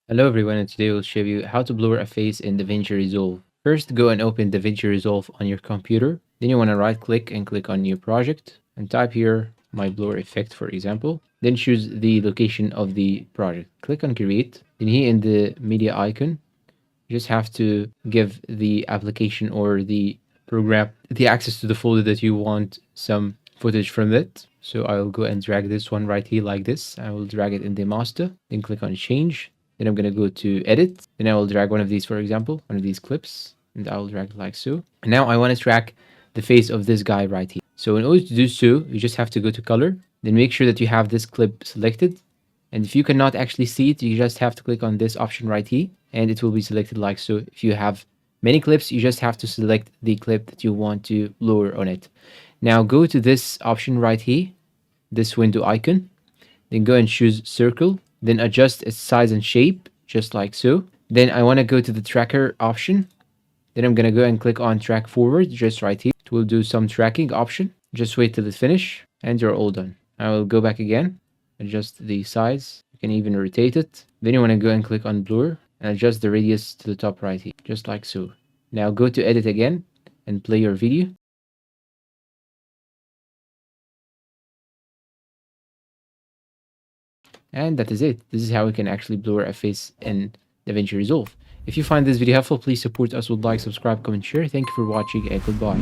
Hello everyone, and today we'll show you how to blur a face in DaVinci Resolve. First, go and open DaVinci Resolve on your computer. Then you want to right click and click on New Project and type here my blur effect, for example. Then choose the location of the project. Click on Create. Then here in the media icon, you just have to give the application or the program the access to the folder that you want some footage from it. So I will go and drag this one right here like this. I will drag it in the master, then click on change. Then I'm going to go to edit. Then I will drag one of these, for example, one of these clips, and I will drag it like so. And now I want to track the face of this guy right here. So in order to do so, you just have to go to color, then make sure that you have this clip selected. And if you cannot actually see it, you just have to click on this option right here, and it will be selected like so. If you have many clips, you just have to select the clip that you want to blur on it. Now go to this option right here, this window icon, then go and choose circle, then adjust its size and shape, just like so. Then I want to go to the tracker option. Then I'm going to go and click on track forward, just right here. It will do some tracking option. Just wait till it finish, and you're all done. I will go back again, adjust the size. You can even rotate it. Then you want to go and click on blur and adjust the radius to the top right here, just like so. Now go to edit again and play your video. And that is it. This is how we can actually blur a face in DaVinci Resolve. If you find this video helpful, please support us with like, subscribe, comment, share. Thank you for watching, and goodbye.